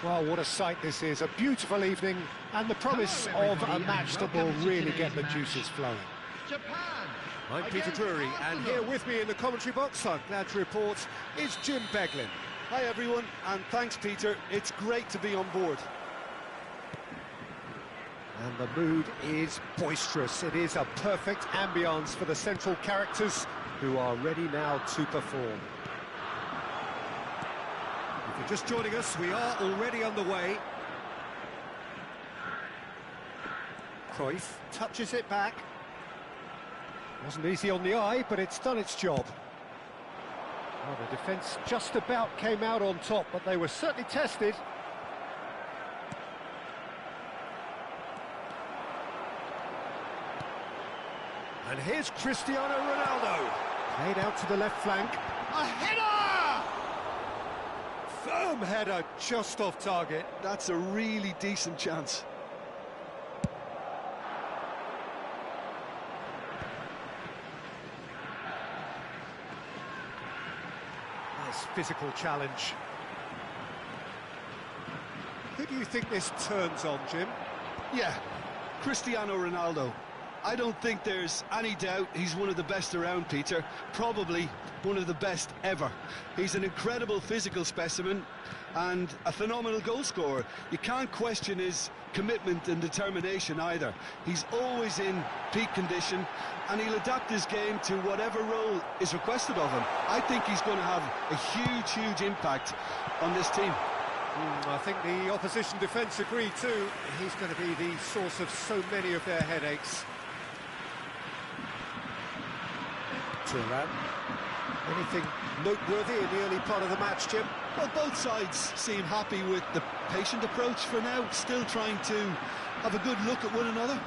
Well, what a sight this is. A beautiful evening and the promise of a match that will really get the juices flowing. Japan. I'm Peter Drury, and here with me in the commentary box, I'm glad to report, is Jim Beglin. Hi everyone, and thanks Peter, it's great to be on board. And the mood is boisterous. It is a perfect ambience for the central characters who are ready now to perform. If you're just joining us, we are already underway. Cruyff touches it back. Wasn't easy on the eye, but it's done its job. Well, the defence just about came out on top, but they were certainly tested. And here's Cristiano Ronaldo. Played out to the left flank. A header! Firm header, just off target. That's a really decent chance. Nice physical challenge. Who do you think this turns on, Jim? Yeah, Cristiano Ronaldo. I don't think there's any doubt he's one of the best around, Peter. Probably one of the best ever. He's an incredible physical specimen and a phenomenal goal scorer. You can't question his commitment and determination either. He's always in peak condition and he'll adapt his game to whatever role is requested of him. I think he's going to have a huge impact on this team. I think the opposition defence agree too. He's going to be the source of so many of their headaches. Turan. Anything noteworthy in the early part of the match, Jim? Well, both sides seem happy with the patient approach for now, still trying to have a good look at one another.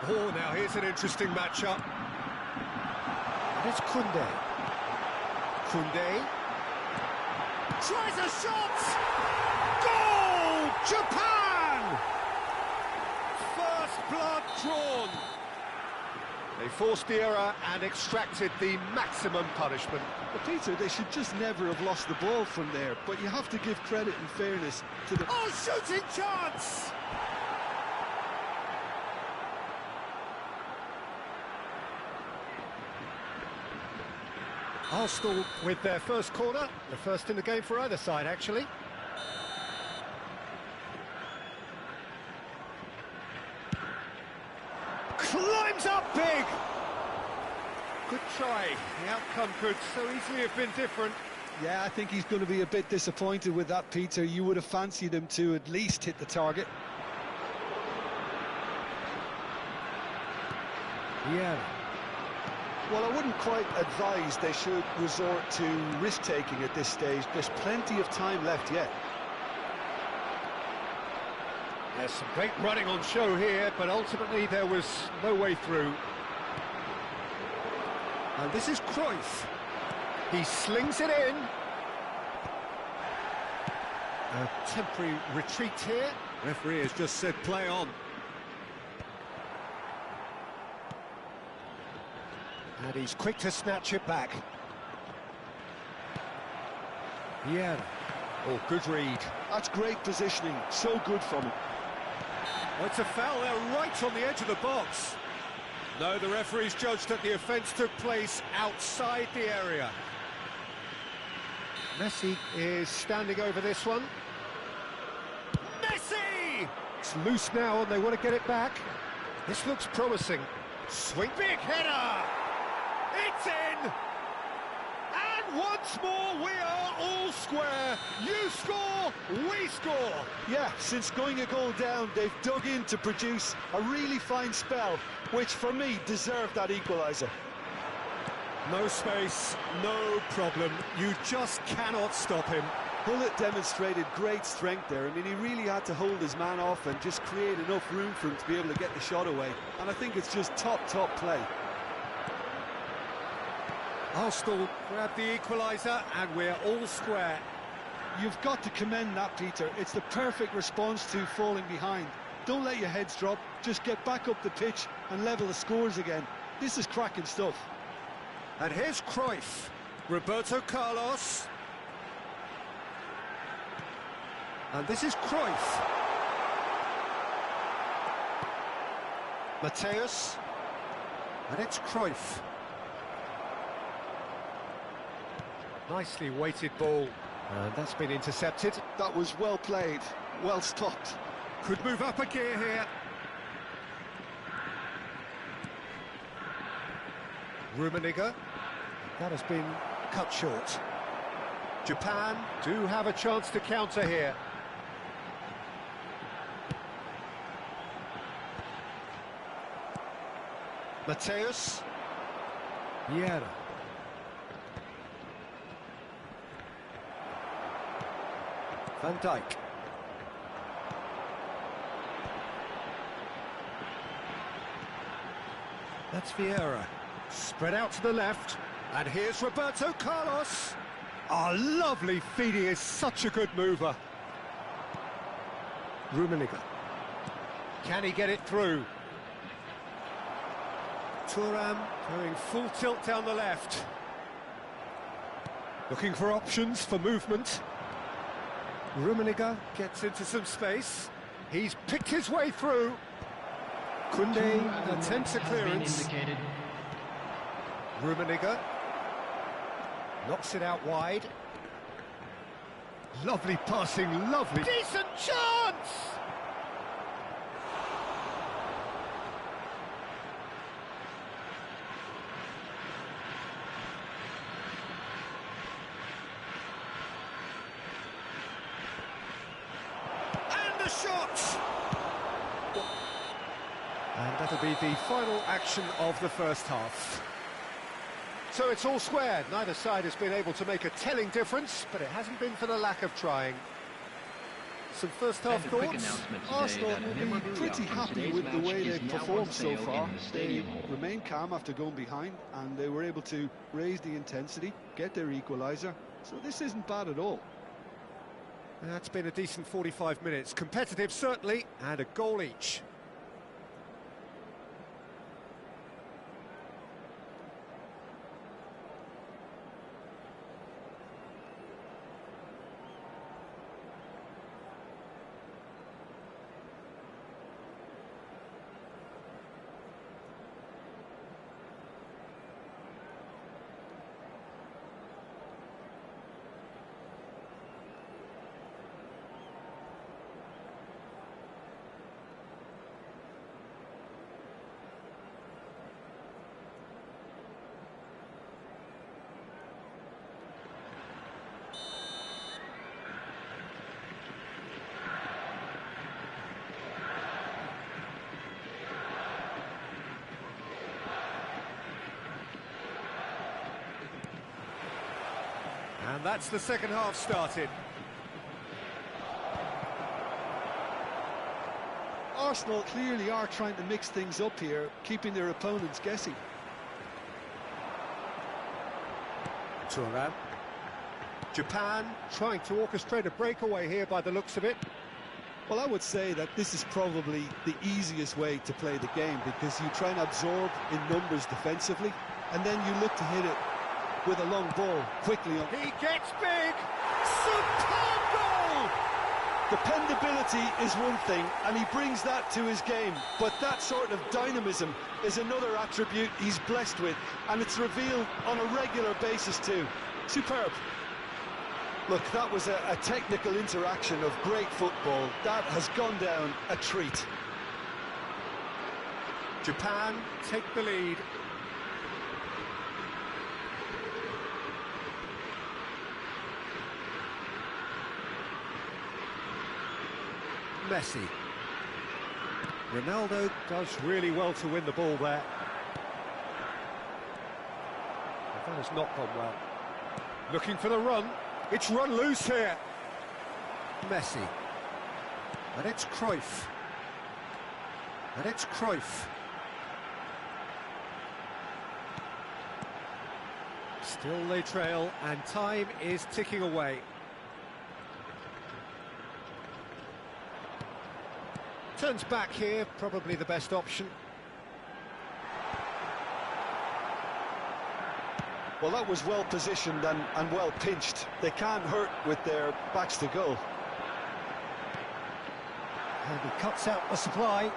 Oh, now here's an interesting matchup. It's Koundé. Koundé. Tries a shot! Goal! Japan! First blood drawn. They forced the error and extracted the maximum punishment. But Peter, they should just never have lost the ball from there, but you have to give credit and fairness to the... Oh, shooting chance! Arsenal with their first corner, the first in the game for either side, actually. Climbs up big! Good try. The outcome could so easily have been different. Yeah, I think he's going to be a bit disappointed with that, Peter. You would have fancied him to at least hit the target. Yeah. Well, I wouldn't quite advise they should resort to risk-taking at this stage. There's plenty of time left yet. There's some great running on show here, but ultimately there was no way through. And this is Cruyff. He slings it in. A temporary retreat here. Referee has just said play on. And he's quick to snatch it back. Yeah. Oh, good read. That's great positioning. So good from him. Oh, it's a foul there, right on the edge of the box. No, the referee's judged that the offence took place outside the area. Messi is standing over this one. Messi! It's loose now and they want to get it back. This looks promising. Swing, big header! It's in! And once more, we are all square. You score, we score. Yeah, since going a goal down, they've dug in to produce a really fine spell, which for me deserved that equaliser. No space, no problem. You just cannot stop him. Bullet demonstrated great strength there. I mean, he really had to hold his man off and just create enough room for him to be able to get the shot away. And I think it's just top play. Arsenal grab the equaliser and we're all square. You've got to commend that, Peter. It's the perfect response to falling behind. Don't let your heads drop, just get back up the pitch and level the scores again. This is cracking stuff. And here's Cruyff, Roberto Carlos. And this is Cruyff. Mateus. And it's Cruyff. Nicely weighted ball. And that's been intercepted. That was well played, well stopped. Could move up a gear here. Rummenigge. That has been cut short. Japan do have a chance to counter here. Mateus. Vieira. Van Dijk. That's Vieira. Spread out to the left. And here's Roberto Carlos. Oh, lovely feeding, is such a good mover. Rummenigge. Can he get it through? Thuram going full tilt down the left. Looking for options for movement. Rummenigge gets into some space. He's picked his way through. Koundé attempts a clearance. Rummenigge knocks it out wide. Lovely passing, lovely. Decent chance! And the shot! And that'll be the final action of the first half. So it's all square. Neither side has been able to make a telling difference, but it hasn't been for the lack of trying. Some first-half thoughts? Arsenal will be pretty happy with the way they've performed so far. They remained calm after going behind, and they were able to raise the intensity, get their equaliser. So this isn't bad at all. That's been a decent 45 minutes. Competitive, certainly, and a goal each. And that's the second half started. Arsenal clearly are trying to mix things up here, keeping their opponents guessing. Thuram. Japan trying to orchestrate a breakaway here by the looks of it. Well, I would say that this is probably the easiest way to play the game, because you try and absorb in numbers defensively, and then you look to hit it with a long ball quickly. He gets big! Superb goal! Dependability is one thing, and he brings that to his game, but that sort of dynamism is another attribute he's blessed with, and it's revealed on a regular basis too. Superb. Look, that was a technical interaction of great football. That has gone down a treat. Japan take the lead. Messi. Ronaldo does really well to win the ball there. That has not gone well. Looking for the run. It's run loose here. Messi. And it's Cruyff. And it's Cruyff. Still they trail, and time is ticking away. Turns back here, probably the best option. Well, that was well positioned and well pinched. They can't hurt with their backs to goal. And he cuts out the supply.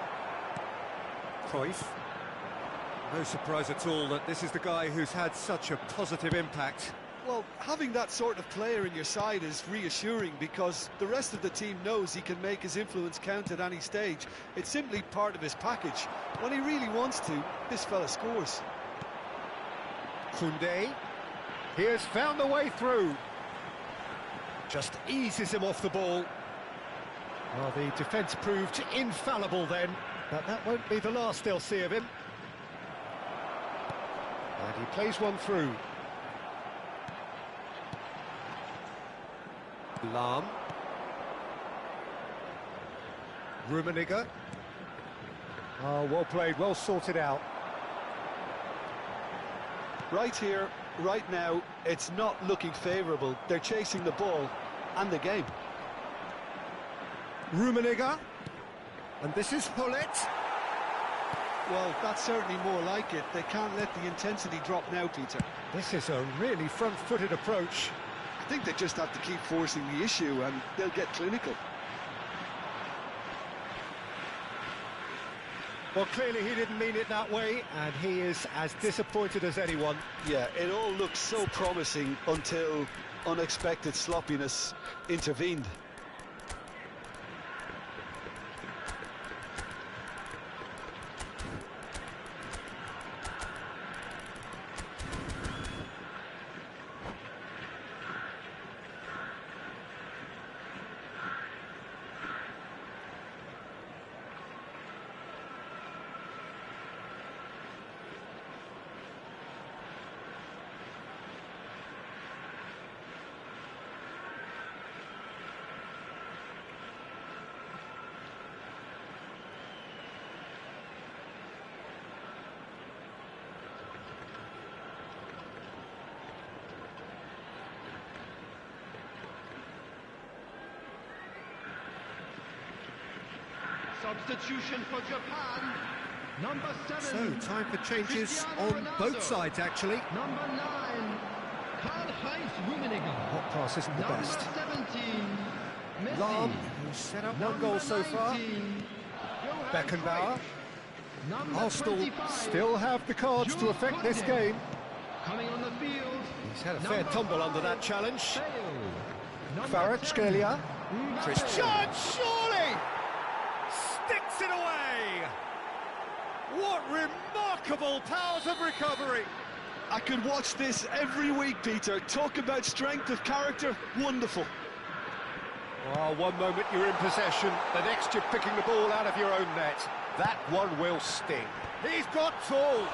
Cruyff. No surprise at all that this is the guy who's had such a positive impact. Well, having that sort of player in your side is reassuring because the rest of the team knows he can make his influence count at any stage. It's simply part of his package. When he really wants to, this fella scores. Koundé. He has found the way through. Just eases him off the ball. Well, the defence proved infallible then, but that won't be the last they'll see of him. And he plays one through. Lahm. Rummenigge. Oh, well played, well sorted out. Right here, right now, it's not looking favourable. They're chasing the ball and the game. Rummenigge. And this is Hullet. Well, that's certainly more like it. They can't let the intensity drop now, Peter. This is a really front-footed approach. I think they just have to keep forcing the issue and they'll get clinical. Well, clearly he didn't mean it that way, and he is as disappointed as anyone. Yeah, it all looked so promising until unexpected sloppiness intervened. Substitution for Japan. Number 7. So, time for changes on both sides, actually. Number 9. Karl-Heinz Rummenigge. Hot pass isn't the best. Number 17. Messi. Lahm, who's set up one goal so far. 19, Johan Beckenbauer. Cruyff. Number Arsenal 25, still have the cards to affect this game. Coming on the field. He's had a fair tumble under that challenge. Bale. Kvaratskhelia. Christian. Surely sticks it away. What remarkable powers of recovery. I could watch this every week, Peter. Talk about strength of character. Wonderful. Well, one moment you're in possession, the next you're picking the ball out of your own net. That one will sting. He's got tall.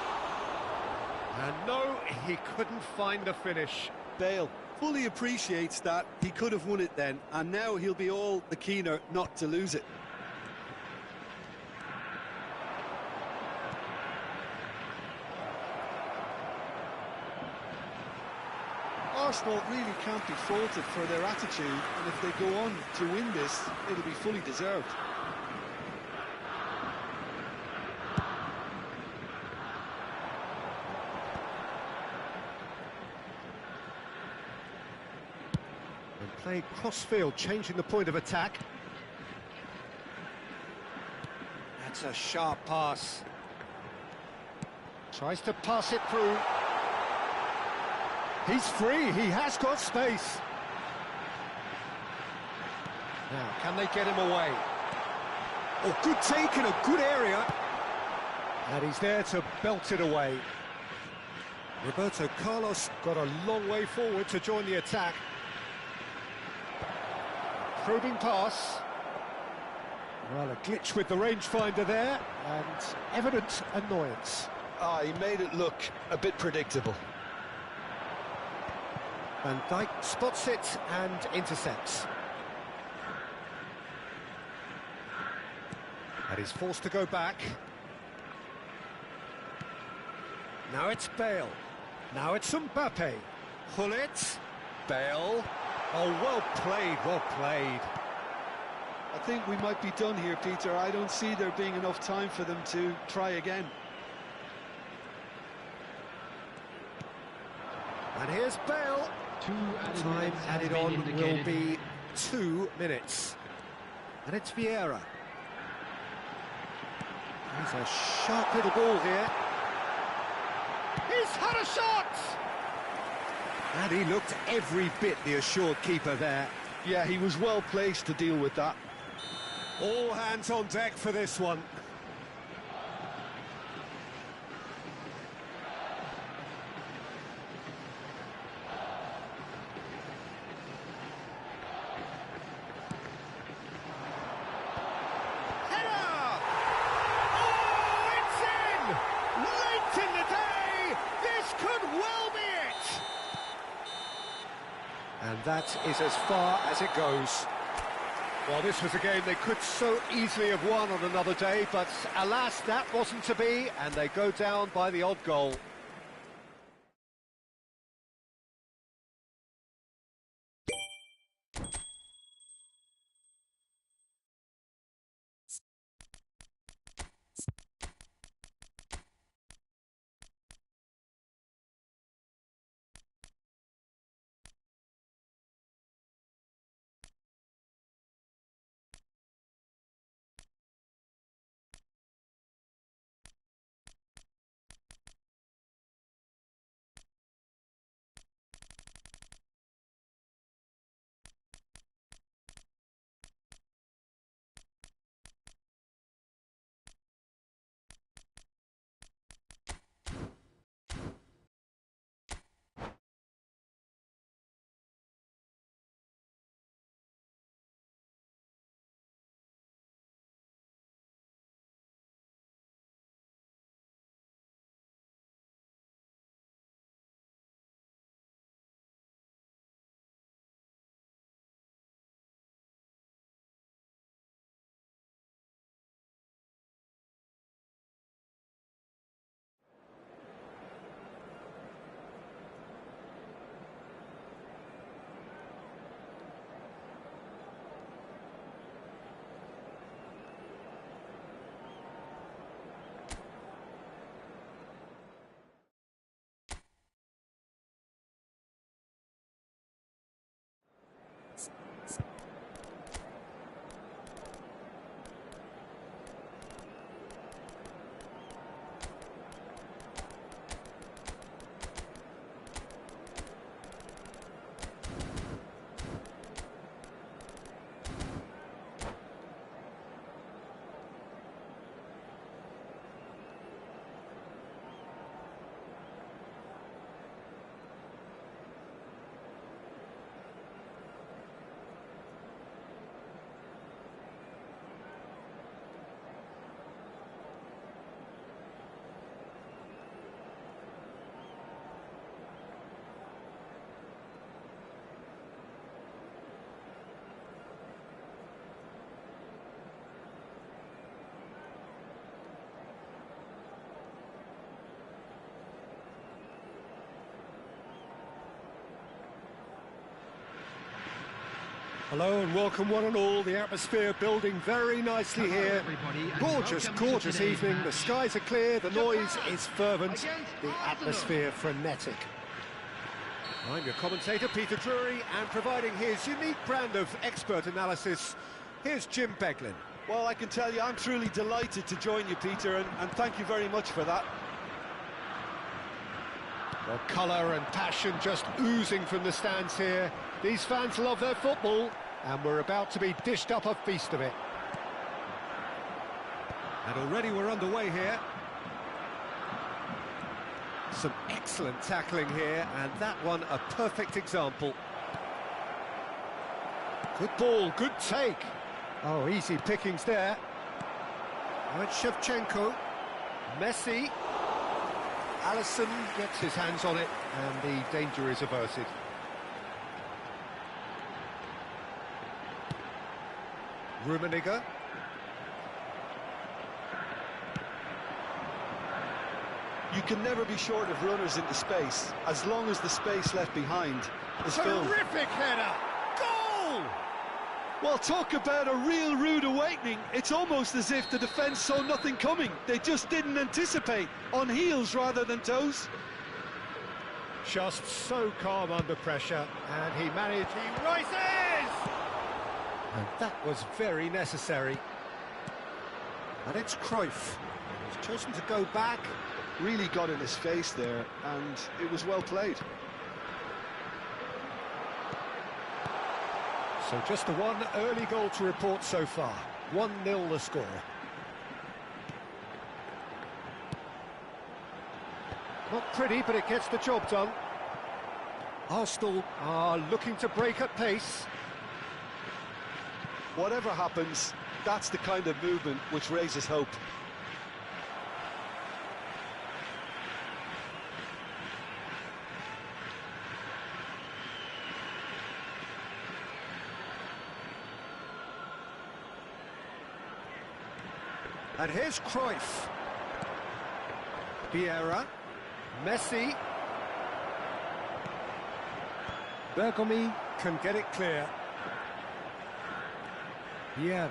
And no, he couldn't find the finish. Bale fully appreciates that he could have won it then, and now he'll be all the keener not to lose it. Arsenal really can't be faulted for their attitude, and if they go on to win this, it'll be fully deserved. And played cross-field, changing the point of attack. That's a sharp pass. Tries to pass it through. He's free, he has got space. Now, can they get him away? Oh, good take in a good area. And he's there to belt it away. Roberto Carlos got a long way forward to join the attack. Probing pass. Well, a glitch with the rangefinder there, and evident annoyance. He made it look a bit predictable. Van Dijk spots it and intercepts. And he's forced to go back. Now it's Bale. Now it's Mbappe. Hullet. Bale. Oh, well played, well played. I think we might be done here, Peter. I don't see there being enough time for them to try again. And here's Bale. Time added on will be 2 minutes. And it's Vieira. He's a sharp little ball here. He's had a shot! And he looked every bit the assured keeper there. Yeah, he was well placed to deal with that. All hands on deck for this one. Header! Oh, it's in! Late in the day, this could well be it! And that is as far as it goes. Well, this was a game they could so easily have won on another day, but alas, that wasn't to be, and they go down by the odd goal. Hello and welcome one and all. The atmosphere building very nicely here. Gorgeous, gorgeous evening. The skies are clear, the noise is fervent, the atmosphere frenetic. I'm your commentator, Peter Drury, and providing his unique brand of expert analysis, here's Jim Beglin. Well, I can tell you, I'm truly delighted to join you, Peter, and thank you very much for that. Well, colour and passion just oozing from the stands here. These fans love their football, and we're about to be dished up a feast of it. And already we're underway here. Some excellent tackling here, and that one a perfect example. Good ball, good take. Oh, easy pickings there. Right, Shevchenko, Messi. Alisson gets his hands on it, and the danger is averted. Rummenigge. You can never be short of runners into space, as long as the space left behind is filled. Terrific header! Goal! Well, talk about a real rude awakening. It's almost as if the defence saw nothing coming. They just didn't anticipate, on heels rather than toes. Just so calm under pressure, and he managed. He rises! And that was very necessary. And it's Cruyff. He's chosen to go back. Really got in his face there, and it was well played. So just the one early goal to report so far. 1-0 the score. Not pretty, but it gets the job done. Arsenal are looking to break at pace. Whatever happens, that's the kind of movement which raises hope. And here's Cruyff. Vieira. Messi. Bergomi can get it clear. Vieira.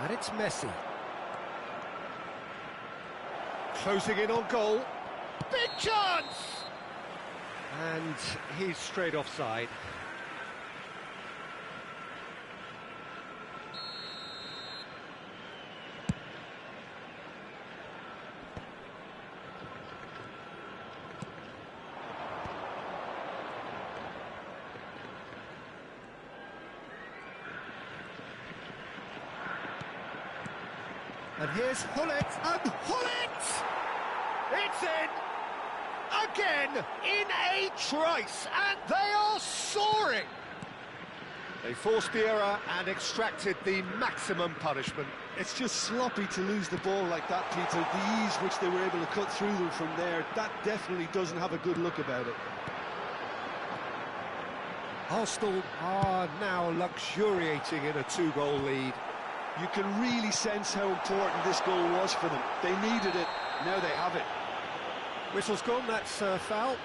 And it's Messi. Closing in on goal. Big chance! And he's straight offside. And here's Hullet, and Hullet! It's in! Again, in a trice, and they are soaring! They forced the error and extracted the maximum punishment. It's just sloppy to lose the ball like that, Peter. The ease which they were able to cut through them from there, that definitely doesn't have a good look about it. Arsenal are now luxuriating in a 2-goal lead. You can really sense how important this goal was for them. They needed it, now they have it. Whistle's gone, that's a foul.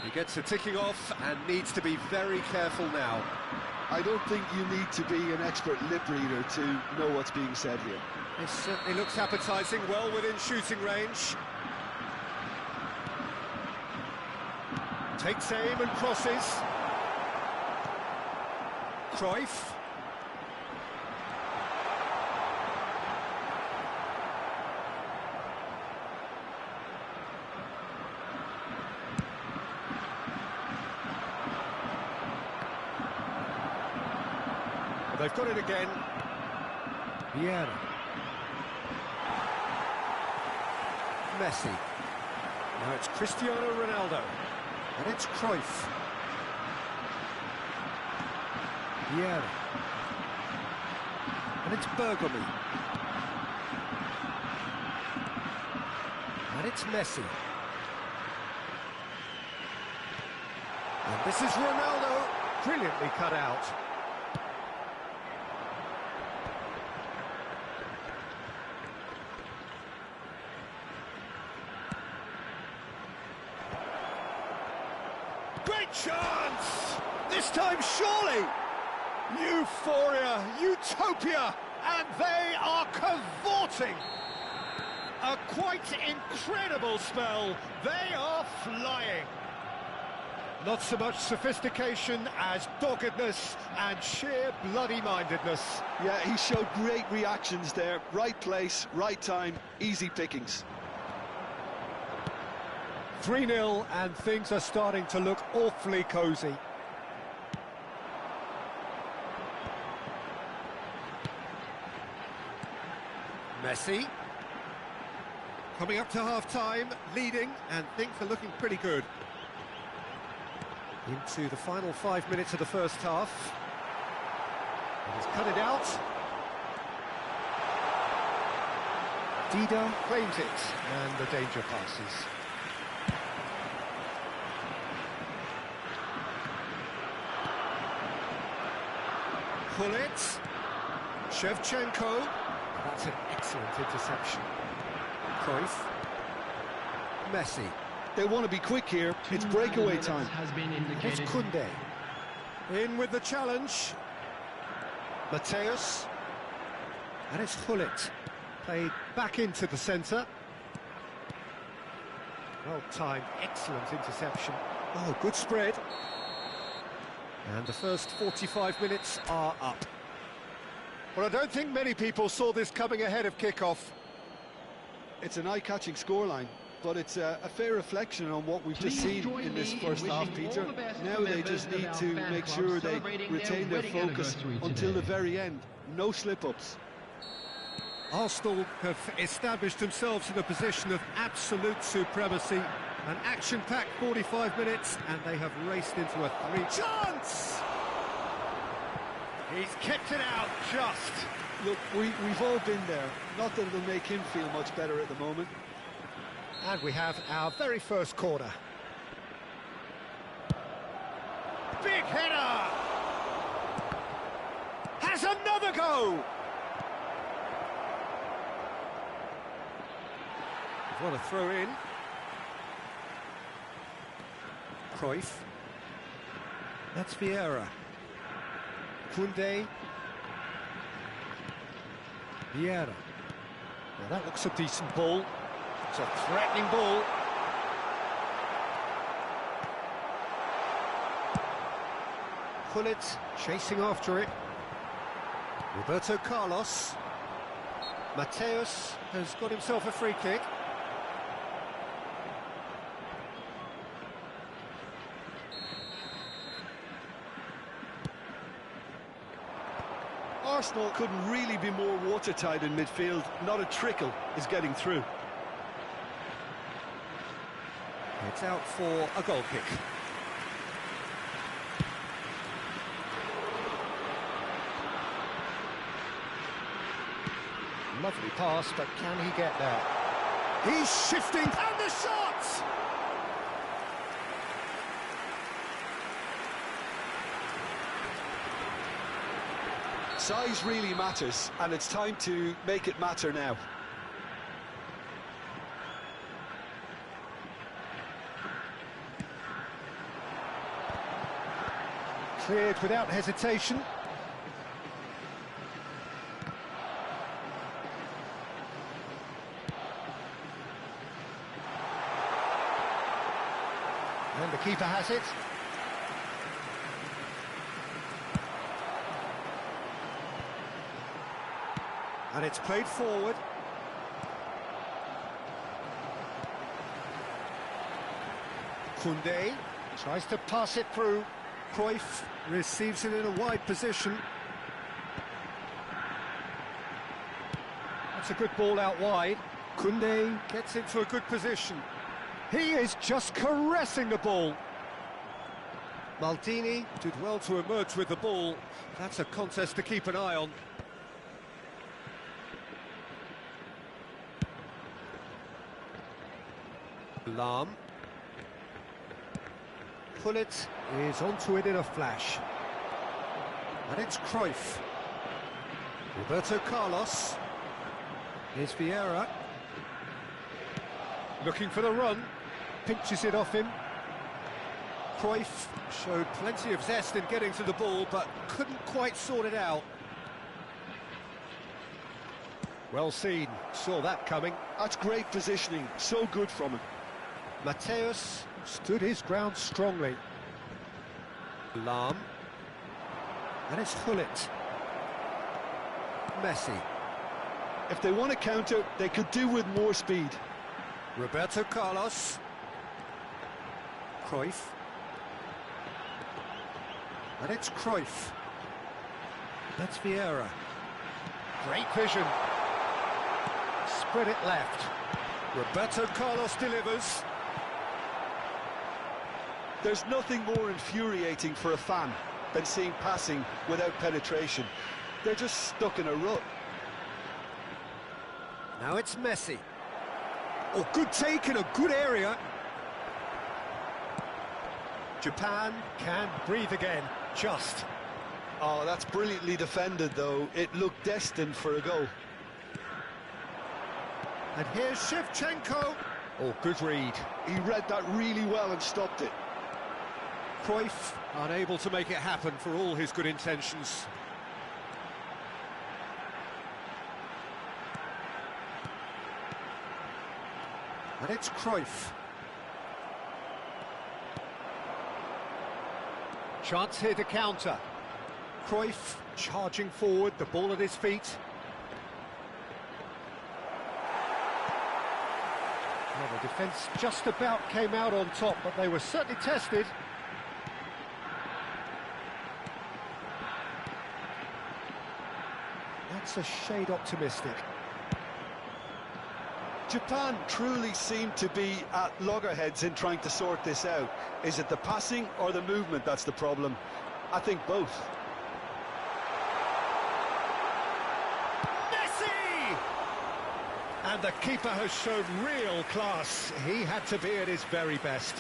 He gets a ticking off and needs to be very careful now. I don't think you need to be an expert lip reader to know what's being said here. It certainly looks appetising, well within shooting range. Takes aim and crosses. Cruyff. Well, they've got it again. Vieira. Messi. Now it's Cristiano Ronaldo. And it's Cruyff. Vieira. And it's Bergomi. And it's Messi. And this is Ronaldo. Brilliantly cut out. Great chance! This time, surely! Euphoria, utopia, and they are cavorting! A quite incredible spell. They are flying. Not so much sophistication as doggedness and sheer bloody-mindedness. Yeah, he showed great reactions there. Right place, right time, easy pickings. 3-0 and things are starting to look awfully cosy. Messi. Coming up to half-time, leading, and things are looking pretty good. Into the final 5 minutes of the first half. He's cut it out. Dida claims it, and the danger passes. Hullet, Shevchenko, that's an excellent interception. Cruyff, Messi. They want to be quick here, it's breakaway time. It's Koundé. In with the challenge. Mateus. And it's Hullet. Played back into the centre. Well timed, excellent interception. Oh, good spread. And the first 45 minutes are up. Well, I don't think many people saw this coming ahead of kick-off. It's an eye-catching scoreline, but it's a fair reflection on what we've just seen in this first half, Peter. Now they just need to make sure they retain their focus until the very end. No slip-ups. Arsenal have established themselves in a position of absolute supremacy. An action-packed 45 minutes, and they have raced into a chance! He's kept it out just. Look, we've all been there. Not that it'll make him feel much better at the moment. And we have our very first corner. Big header! Has another go! What a throw in. Cruyff. That's Vieira. Koundé. Vieira. Now that looks a decent ball. It's a threatening ball. Gullit chasing after it. Roberto Carlos. Mateus has got himself a free kick. Arsenal couldn't really be more watertight in midfield. Not a trickle is getting through. It's out for a goal kick. Lovely pass, but can he get there? He's shifting, and the shot! Size really matters, and it's time to make it matter now. Cleared without hesitation. And the keeper has it. And it's played forward. Koundé tries to pass it through. Cruyff receives it in a wide position. That's a good ball out wide. Koundé gets into a good position. He is just caressing the ball. Maldini did well to emerge with the ball. That's a contest to keep an eye on. Lahm. Gullit is onto it in a flash. And it's Cruyff. Roberto Carlos. Here's Vieira. Looking for the run. Pinches it off him. Cruyff showed plenty of zest in getting to the ball, but couldn't quite sort it out. Well seen. Saw that coming. That's great positioning. So good from him. Mateus stood his ground strongly. Lahm. And it's Gullit. Messi. If they want to counter, they could do with more speed. Roberto Carlos. Cruyff. And it's Cruyff. That's Vieira. Great vision. Spread it left. Roberto Carlos delivers. There's nothing more infuriating for a fan than seeing passing without penetration. They're just stuck in a rut. Now it's Messi. Oh, good take in a good area. Japan can breathe again, just. Oh, that's brilliantly defended, though. It looked destined for a goal. And here's Shevchenko. Oh, good read. He read that really well and stopped it. Cruyff unable to make it happen for all his good intentions. And it's Cruyff. Chance here to counter. Cruyff charging forward, the ball at his feet. Well, the defence just about came out on top, but they were certainly tested. That's a shade optimistic. Japan truly seem to be at loggerheads in trying to sort this out. Is it the passing or the movement that's the problem? I think both. Messi! And the keeper has shown real class. He had to be at his very best.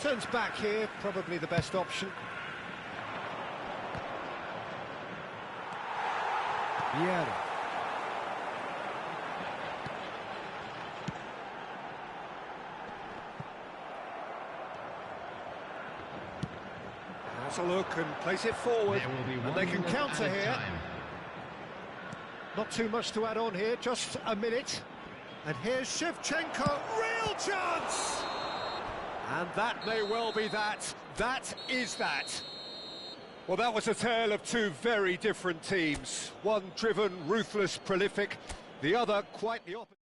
Turns back here, probably the best option. Vieira. Has a look and place it forward, and they can counter here. Not too much to add on here, just a minute. And here's Shevchenko, real chance! And that may well be that. That is that. Well, that was a tale of two very different teams. One driven, ruthless, prolific. The other quite the opposite.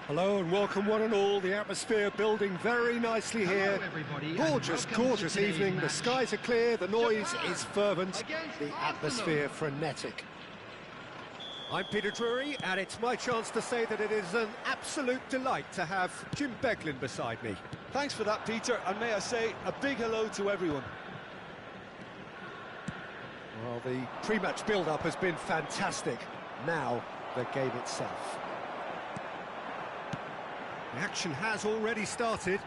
Hello and welcome one and all. The atmosphere building very nicely here. Gorgeous, gorgeous evening. The skies are clear, the noise is fervent, the atmosphere frenetic. I'm Peter Drury, and it's my chance to say that it is an absolute delight to have Jim Beglin beside me. Thanks for that, Peter, and may I say a big hello to everyone. Well, the pre-match build-up has been fantastic. Now, the game itself. The action has already started.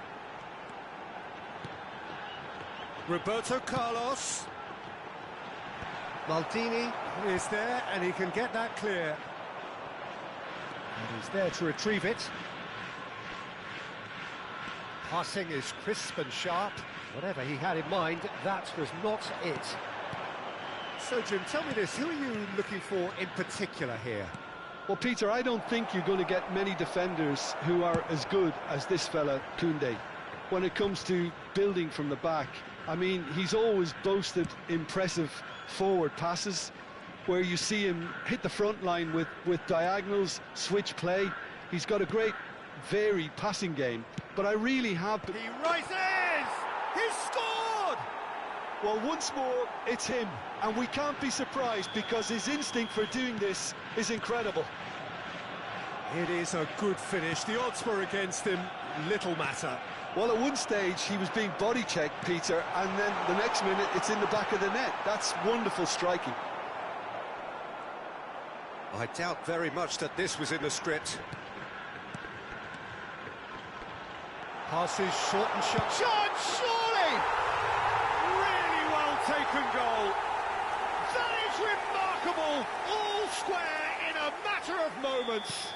Roberto Carlos. Maldini is there, and he can get that clear. And he's there to retrieve it. Passing is crisp and sharp. Whatever he had in mind, that was not it. So, Jim, tell me this, who are you looking for in particular here? Well, Peter, I don't think you're going to get many defenders who are as good as this fella, Koundé. when it comes to building from the back. I mean, he's always boasted impressive forward passes where you see him hit the front line with diagonals, switch play. He's got a great varied passing game, but I really have... He rises! He's scored! Well, once more, it's him, and we can't be surprised because his instinct for doing this is incredible. It is a good finish. The odds were against him, little matter. Well, at one stage, he was being body-checked, Peter, and then the next minute, it's in the back of the net. That's wonderful striking. I doubt very much that this was in the script. Passes short and shot. Shot, surely! Really well taken goal. That is remarkable. All square in a matter of moments.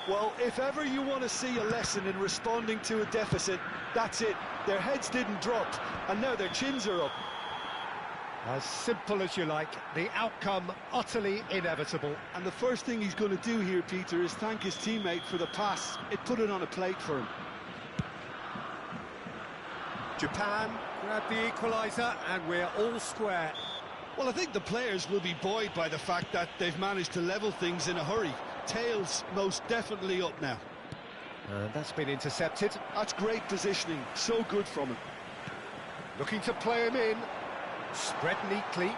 Well, if ever you want to see a lesson in responding to a deficit, that's it. Their heads didn't drop, and now their chins are up. As simple as you like, the outcome utterly inevitable. And the first thing he's going to do here, Peter, is thank his teammate for the pass. It put it on a plate for him. Japan grab the equaliser, and we're all square. Well, I think the players will be buoyed by the fact that they've managed to level things in a hurry. Tails most definitely up now. That's been intercepted. That's great positioning, so good from him. Looking to play him in. Spread neatly.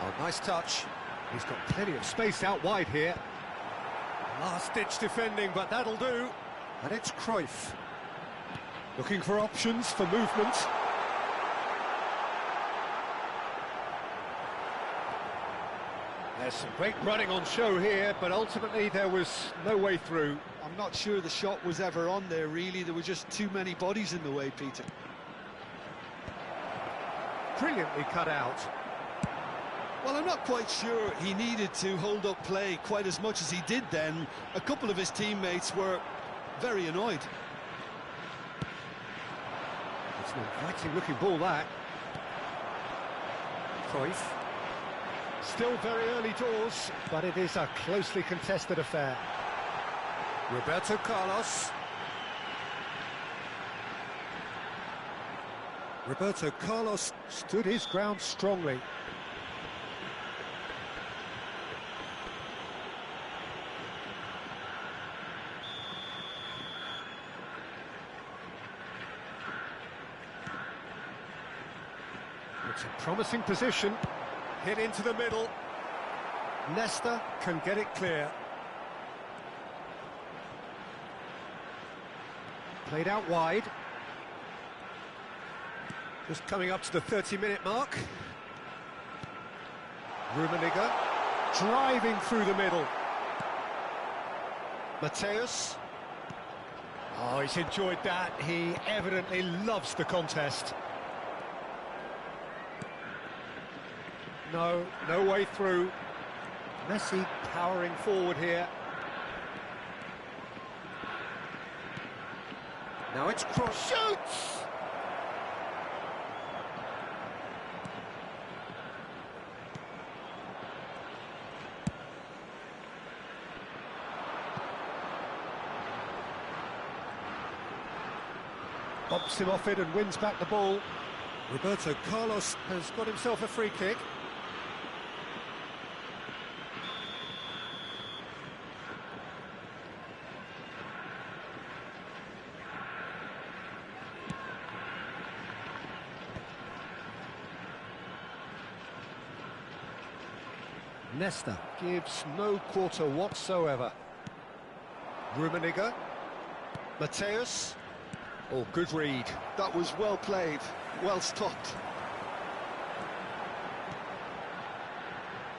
Oh, nice touch. He's got plenty of space out wide here. Last-ditch defending, but that'll do. And it's Cruyff. Looking for options for movement. There's some great running on show here, but ultimately there was no way through. I'm not sure the shot was ever on there, really. There were just too many bodies in the way, Peter. Brilliantly cut out. Well, I'm not quite sure he needed to hold up play quite as much as he did then. A couple of his teammates were very annoyed. It's an inviting-looking ball, that. Cruyff. Still very early doors, but it is a closely contested affair. Roberto Carlos. Roberto Carlos stood his ground strongly. It's a promising position. Hit into the middle. Nesta can get it clear. Played out wide. Just coming up to the 30-minute mark. Rummenigge driving through the middle. Mateus. Oh, he's enjoyed that. He evidently loves the contest. No way through. Messi powering forward here. Now it's cross. Shoots! Bumps him off it and wins back the ball. Roberto Carlos has got himself a free kick. Nesta gives no quarter whatsoever. Rummenigge. Mateus. Oh, good read. That was well played, well stopped.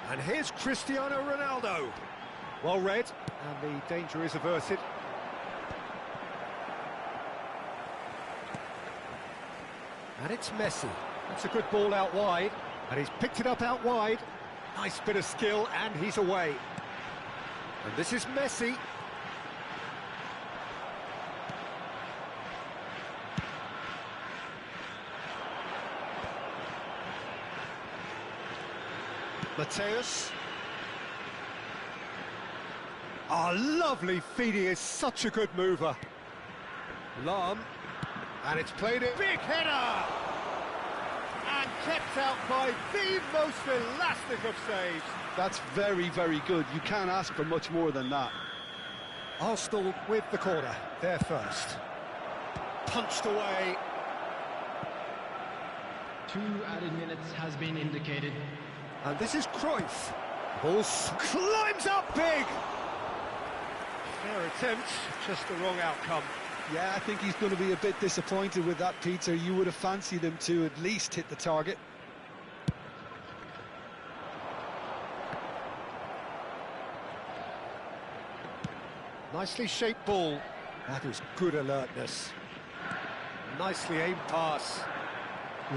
And here's Cristiano Ronaldo. Well read, and the danger is averted. And it's Messi. That's a good ball out wide, and he's picked it up out wide. Nice bit of skill, and he's away. And this is Messi. Mateus. Oh, lovely feed. He is such a good mover. Lahm. And it's played it. Big header! And kept out by the most elastic of saves. That's very, very good. You can't ask for much more than that. Arsenal with the corner, they're first. Punched away. 2 added minutes has been indicated. And this is Cruyff. Ball climbs up big. Fair attempt, just the wrong outcome. Yeah, I think he's going to be a bit disappointed with that, Peter. You would have fancied him to at least hit the target. Nicely shaped ball. That is good alertness. Nicely aimed pass.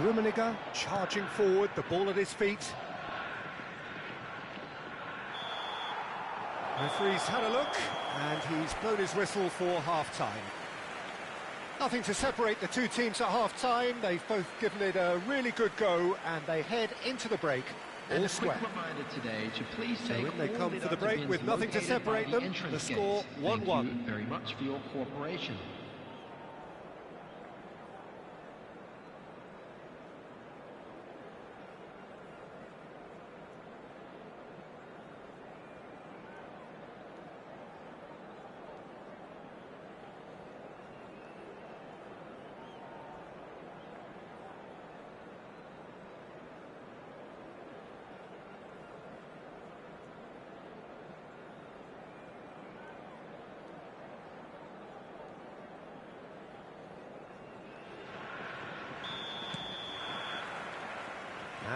Rummenigge charging forward, the ball at his feet. Referee's had a look, and he's blown his whistle for half-time. Nothing to separate the two teams at half-time. They've both given it a really good go, and they head into the break all square. Today to please So take in they all come for the break documents with nothing to located separate by the them. entrance The score gates. 1-1. Thank you very much for your cooperation.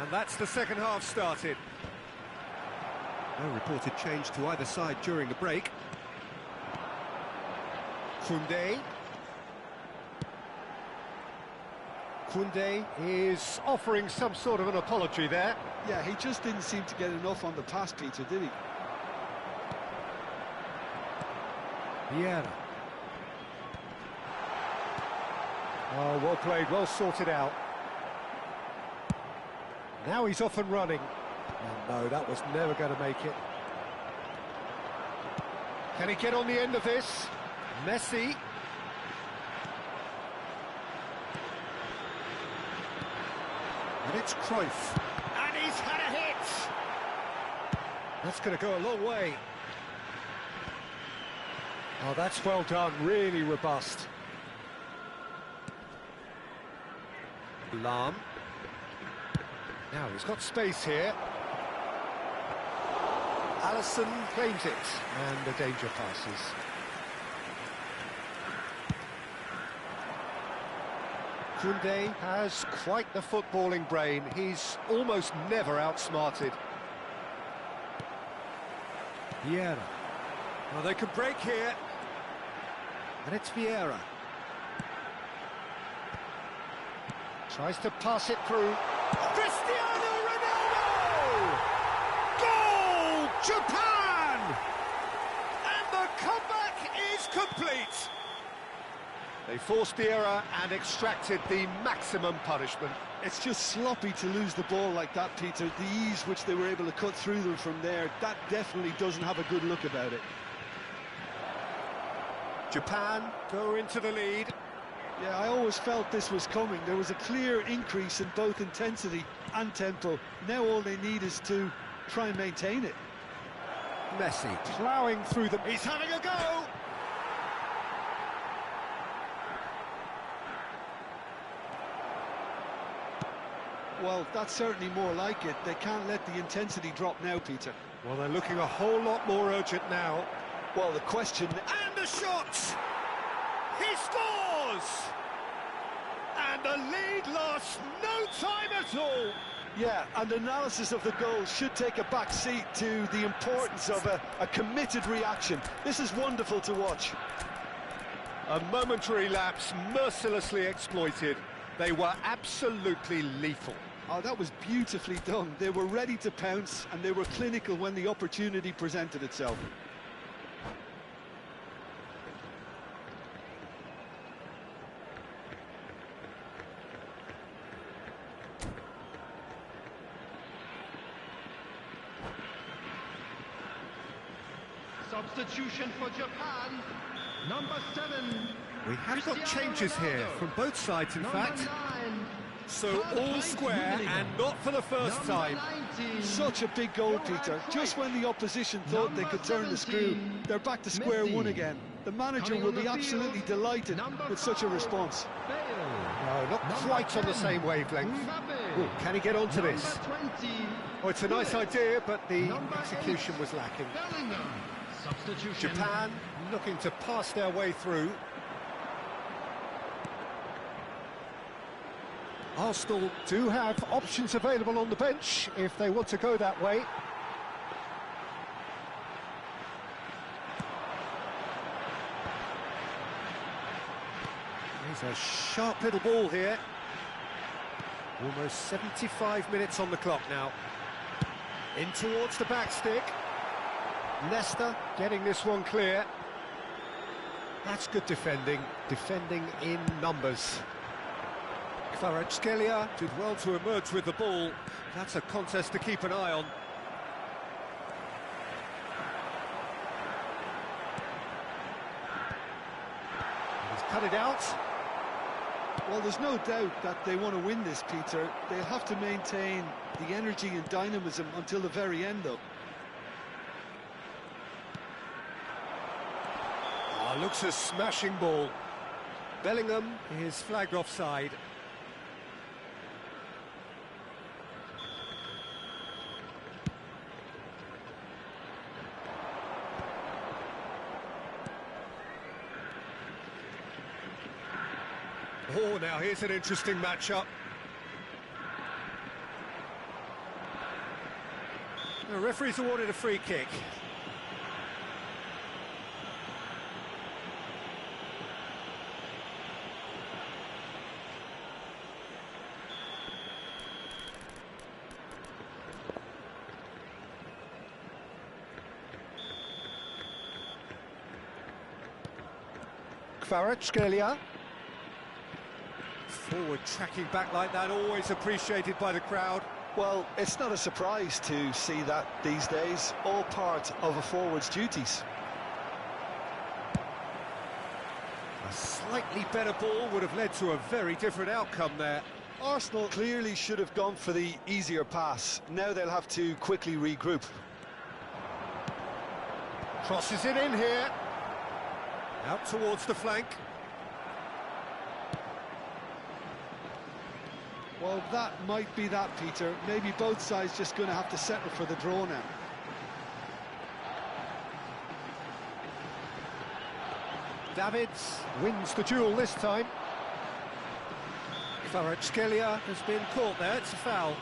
And that's the second half started. No reported change to either side during the break. Koundé. Koundé is offering some sort of an apology there. Yeah, he just didn't seem to get enough on the pass, Peter, did he? Vieira. Oh, well played, well sorted out. Now he's off and running. And no, that was never going to make it. Can he get on the end of this? Messi. And it's Cruyff. And he's had a hit! That's going to go a long way. Oh, that's well done, really robust. Lahm. Now he's got space here. Alisson claims it, and the danger passes. Koundé has quite the footballing brain. He's almost never outsmarted. Vieira. Well, they can break here. And it's Vieira. Tries to pass it through. Cristiano Ronaldo! Goal! Japan! And the comeback is complete. They forced the error and extracted the maximum punishment. It's just sloppy to lose the ball like that, Peter. The ease which they were able to cut through them from there, that definitely doesn't have a good look about it. Japan go into the lead. Yeah, I always felt this was coming. There was a clear increase in both intensity and tempo. Now all they need is to try and maintain it. Messi ploughing through them. He's having a go! Well, that's certainly more like it. They can't let the intensity drop now, Peter. Well, they're looking a whole lot more urgent now. Well, the question... And the shot! He scores! And the lead lasts no time at all! Yeah, and analysis of the goal should take a back seat to the importance of a committed reaction. This is wonderful to watch. A momentary lapse mercilessly exploited. They were absolutely lethal. Oh, that was beautifully done. They were ready to pounce, and they were clinical when the opportunity presented itself. Substitution for Japan, number 7, We have got changes here from both sides, in fact. So all square and not for the first time. Such a big goal, Peter. Just when the opposition thought they could turn the screw, they're back to square one again. The manager will be absolutely delighted with such a response. No, not quite on the same wavelength. Ooh, can he get onto this? Oh, it's a nice idea, but the execution was lacking. Japan looking to pass their way through. Arsenal do have options available on the bench if they want to go that way. There's a sharp little ball here. Almost 75 minutes on the clock now. In towards the back stick. Leicester getting this one clear. That's good defending in numbers. Kvaratskhelia did well to emerge with the ball. That's a contest to keep an eye on. He's cut it out. Well, there's no doubt that they want to win this, Peter. They'll have to maintain the energy and dynamism until the very end, though. Oh, looks a smashing ball. Bellingham is flagged offside. Oh, now here's an interesting matchup. The referee's awarded a free kick. Kvaratskhelia. Forward tracking back like that, always appreciated by the crowd. Well, it's not a surprise to see that these days, all part of a forward's duties. A slightly better ball would have led to a very different outcome there. Arsenal clearly should have gone for the easier pass. Now they'll have to quickly regroup. Crosses it in here. Out towards the flank. Well, that might be that, Peter. Maybe both sides just going to have to settle for the draw now. Davids wins the duel this time. Kvaratskhelia has been caught there, it's a foul.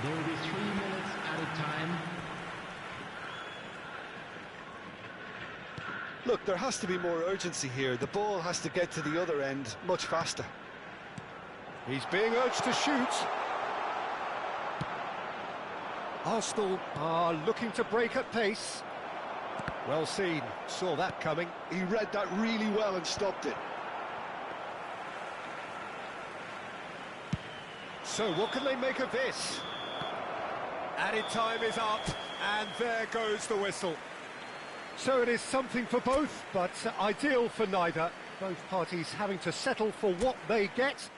There will be 3 minutes added time. Look, there has to be more urgency here. The ball has to get to the other end much faster. He's being urged to shoot. Arsenal are looking to break at pace. Well seen, saw that coming. He read that really well and stopped it. So what can they make of this? Added time is up, and there goes the whistle. So it is something for both, but ideal for neither. Both parties having to settle for what they get.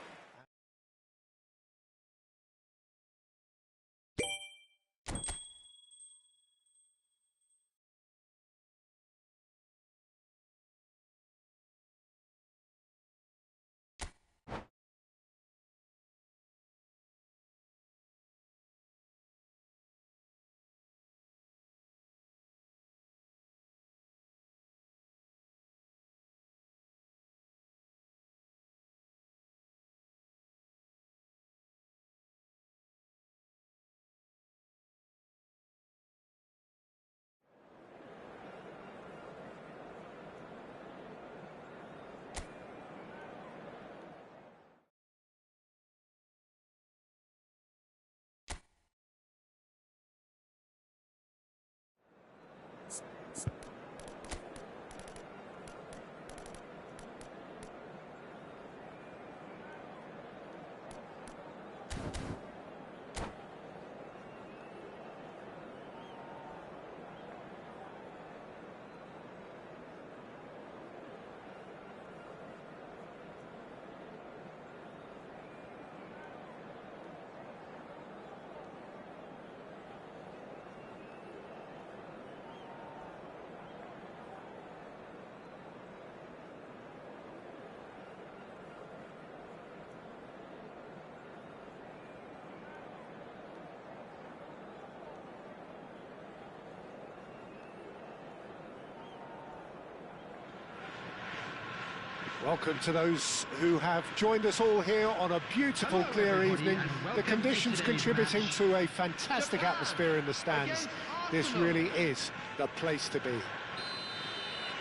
Welcome to those who have joined us all here on a beautiful, clear evening. The conditions contributing to a fantastic atmosphere in the stands. This really is the place to be.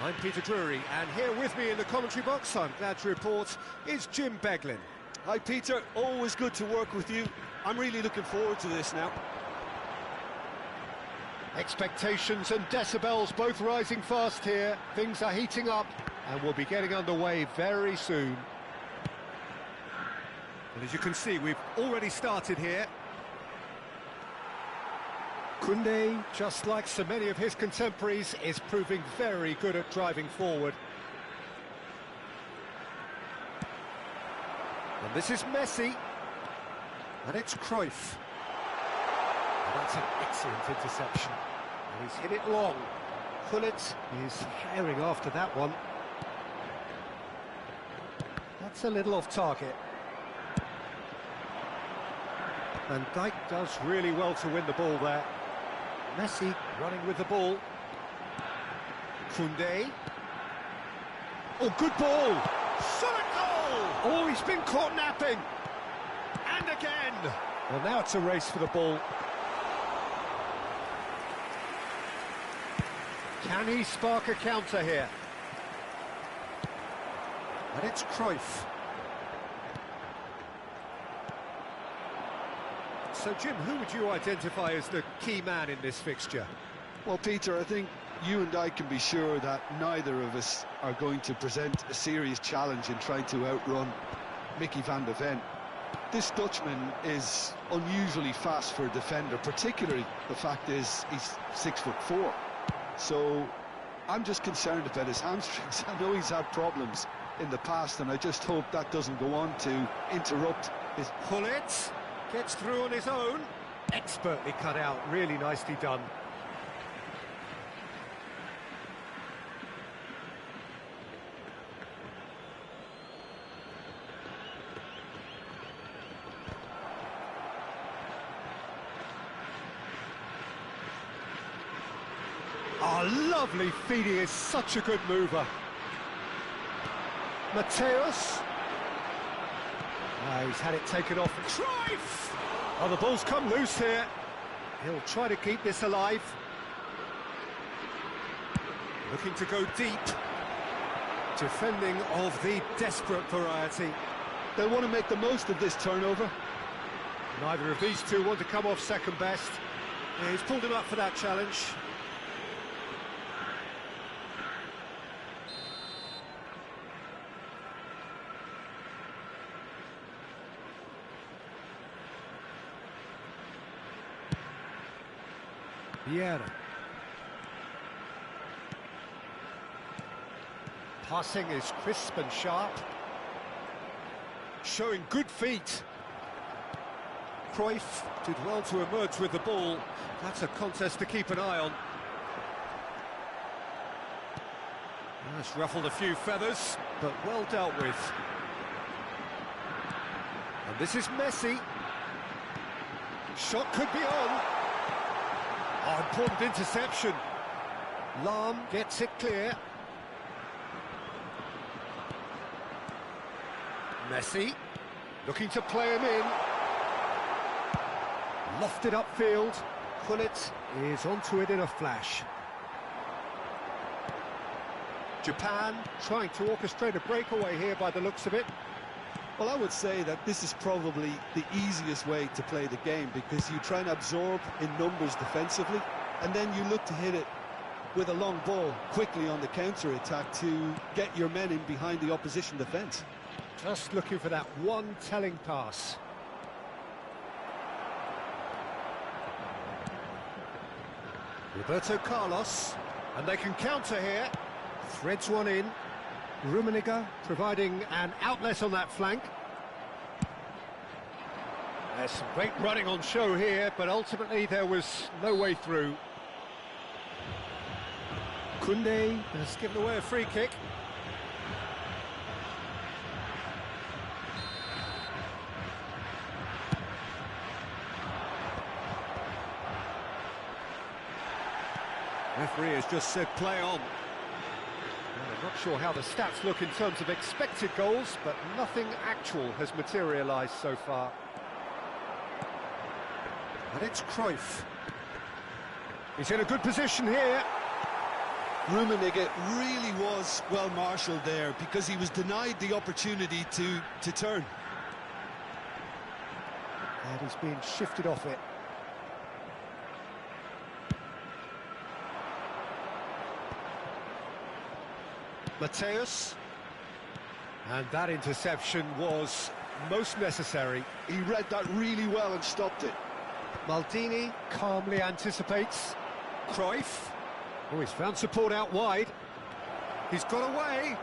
I'm Peter Drury, and here with me in the commentary box, I'm glad to report, is Jim Beglin. Hi Peter, always good to work with you. I'm really looking forward to this now. Expectations and decibels both rising fast here. Things are heating up, and we'll be getting underway very soon. And as you can see, we've already started here. Koundé, just like so many of his contemporaries, is proving very good at driving forward. And this is Messi. And it's Cruyff. And that's an excellent interception. And he's hit it long. Gullit is herring after that one. That's a little off target. And Dijk does really well to win the ball there. Messi running with the ball. Koundé. Oh, good ball! Solid goal! Oh, he's been caught napping! And again! Well, now it's a race for the ball. Can he spark a counter here? And it's Cruyff. So, Jim, who would you identify as the key man in this fixture? Well, Peter, I think you and I can be sure that neither of us are going to present a serious challenge in trying to outrun Mickey van de Ven. This Dutchman is unusually fast for a defender, particularly the fact is he's 6'4". So I'm just concerned about his hamstrings. I know he's had problems in the past, and I just hope that doesn't go on to interrupt his... Gullit gets through on his own. Expertly cut out, really nicely done. Oh, lovely feed, he is such a good mover. Mateus. He's had it taken off. Cruyff! Oh, the ball's come loose here. He'll try to keep this alive. Looking to go deep. Defending of the desperate variety. They'll want to make the most of this turnover. Neither of these two want to come off second best. Yeah, he's pulled him up for that challenge. Vieira. Passing is crisp and sharp. Showing good feet. Cruyff did well to emerge with the ball. That's a contest to keep an eye on. That's ruffled a few feathers, but well dealt with. And this is Messi. Shot could be on. Oh, important interception. Lahm gets it clear. Messi looking to play him in. Lofted upfield. Gullit is onto it in a flash. Japan trying to orchestrate a breakaway here by the looks of it. Well, I would say that this is probably the easiest way to play the game, because you try and absorb in numbers defensively, and then you look to hit it with a long ball quickly on the counter-attack to get your men in behind the opposition defence. Just looking for that one telling pass. Roberto Carlos, and they can counter here. Threads one in. Rummenigge providing an outlet on that flank. There's some great running on show here, but ultimately there was no way through. Koundé has given away a free kick. Referee has just said play on. Not sure how the stats look in terms of expected goals, but nothing actual has materialised so far. And it's Cruyff. He's in a good position here. Rummenigge really was well marshalled there because he was denied the opportunity to turn. And he's being shifted off it. Mateus. And that interception was most necessary. He read that really well and stopped it. Maldini calmly anticipates. Cruyff. Oh, he's found support out wide. He's got away.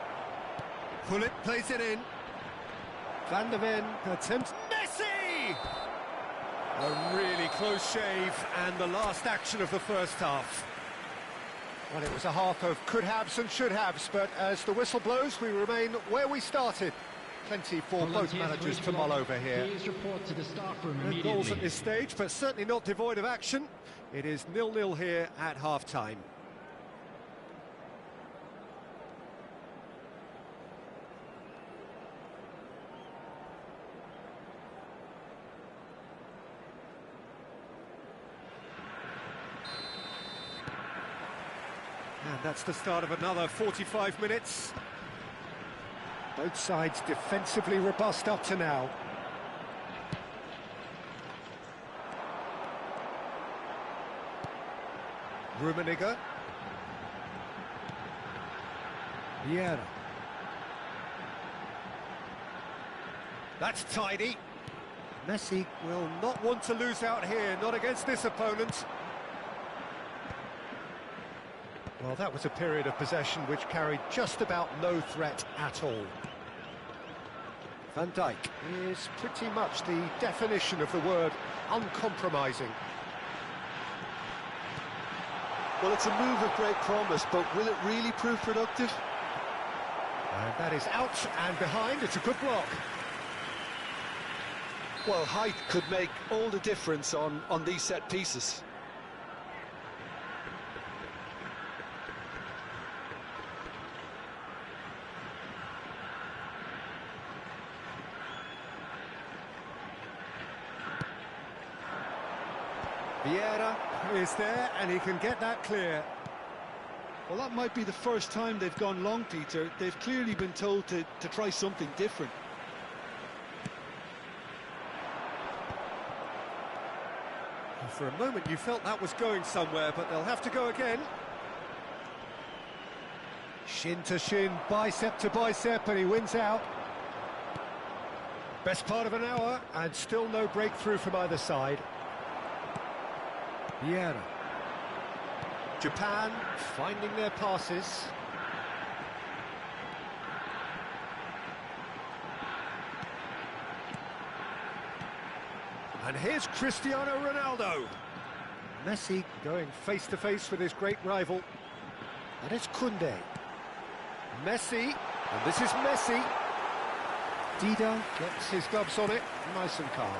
Pullet plays it in. Van der Ven attempts. Messi! A really close shave, and the last action of the first half. Well, it was a half of could-haves and should-haves, but as the whistle blows, we remain where we started. Plenty for both managers to mull over here. Please report to the staff room No immediately. goals at this stage, but certainly not devoid of action. It is 0-0 here at half-time. And that's the start of another 45 minutes. Both sides defensively robust up to now. Rummenigge. Vieira. That's tidy. Messi will not want to lose out here, not against this opponent. Well, that was a period of possession which carried just about no threat at all. Van Dijk is pretty much the definition of the word uncompromising. Well, it's a move of great promise, but will it really prove productive? And that is out and behind. It's a good block. Well, height could make all the difference on these set pieces. Vieira is there, and he can get that clear. Well, that might be the first time they've gone long, Peter. They've clearly been told to try something different. For a moment you felt that was going somewhere, but they'll have to go again. Shin to shin, bicep to bicep, and he wins out. Best part of an hour, and still no breakthrough from either side. Vieira. Japan finding their passes. And here's Cristiano Ronaldo. Messi going face-to-face with his great rival. And it's Koundé. Messi, and this is Messi. Dida gets his gloves on it, nice and calm.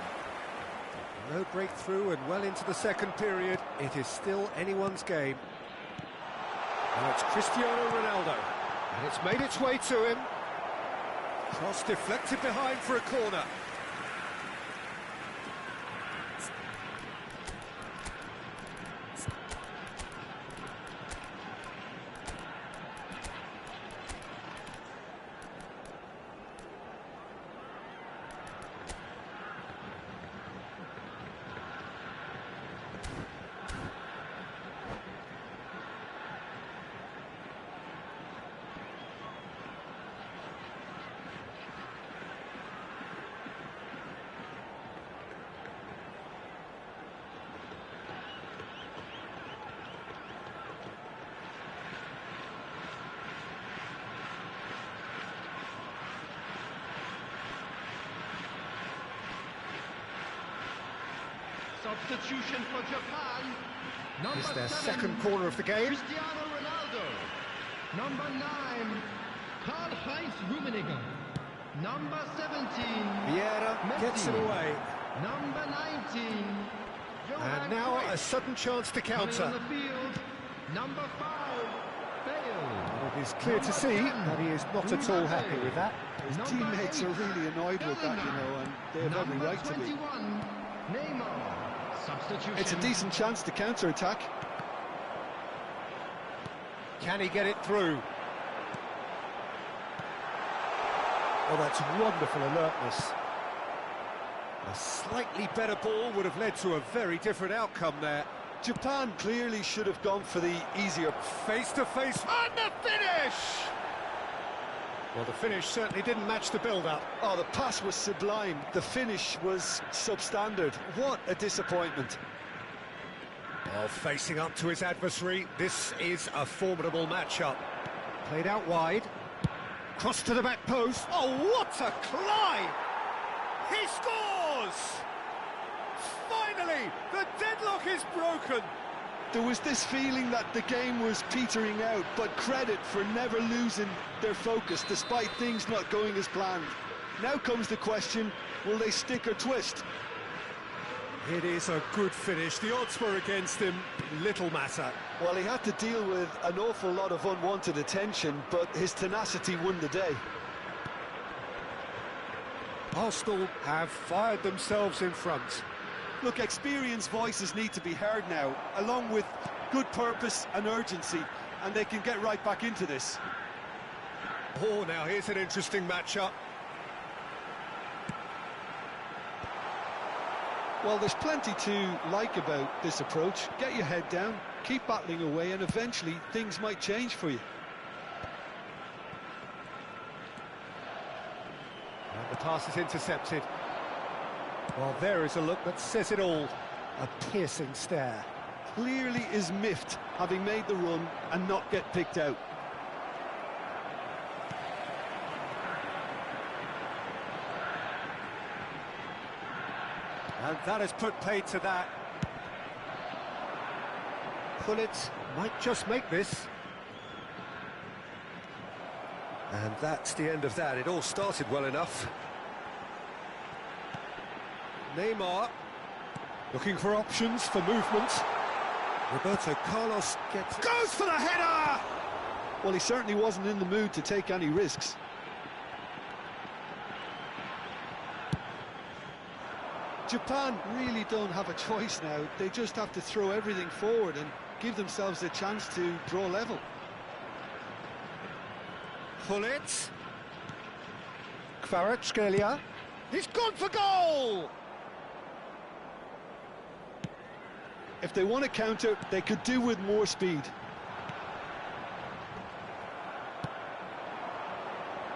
No breakthrough, and well into the second period, it is still anyone's game. Now it's Cristiano Ronaldo, and it's made its way to him. Cross deflected behind for a corner. Substitution for Japan. It's their 7, second corner of the game. Cristiano Ronaldo. Number 9, Karl-Heinz Rummenigge. Number 17, Vieira Messi. gets it away. Number 19, Johan And now Cruyff. a sudden chance to Coming counter. on the field, number 5, Bale. It is clear to see that he is not at all happy with that. His teammates are really annoyed with that, you know, and they have every right to be. Neymar, substitution. It's a decent chance to counter-attack. Can he get it through? Oh, that's wonderful alertness. A slightly better ball would have led to a very different outcome there. Japan clearly should have gone for the easier... Face-to-face, and the finish! Well, the finish certainly didn't match the build-up. Oh, the pass was sublime. The finish was substandard. What a disappointment. Well, facing up to his adversary, this is a formidable matchup. Played out wide. Cross to the back post. Oh, what a climb! He scores! Finally, the deadlock is broken. There was this feeling that the game was petering out, but credit for never losing their focus despite things not going as planned. Now comes the question, will they stick or twist? It is a good finish. The odds were against him. Little matter. Well, he had to deal with an awful lot of unwanted attention, but his tenacity won the day. Arsenal have fired themselves in front. Look, experienced voices need to be heard now, along with good purpose and urgency, and they can get right back into this. Oh, now here's an interesting matchup. Well, there's plenty to like about this approach. Get your head down, keep battling away, and eventually things might change for you. And the pass is intercepted. Well, there is a look that says it all. A piercing stare. Clearly is miffed, having made the run and not get picked out. And that has put paid to that. Pullet might just make this. And that's the end of that. It all started well enough. Neymar looking for options for movement. Roberto Carlos goes for the header! Well, he certainly wasn't in the mood to take any risks. Japan really don't have a choice now. They just have to throw everything forward and give themselves a chance to draw level. Pullet. Kvaratskhelia. He's gone for goal! If they want to counter, they could do with more speed.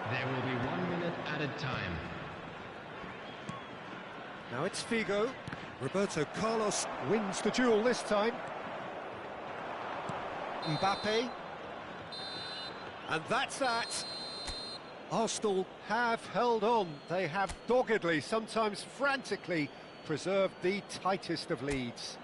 There will be 1 minute added time. Now it's Figo. Roberto Carlos wins the duel this time. Mbappe. And that's that. Arsenal have held on. They have doggedly, sometimes frantically, preserved the tightest of leads.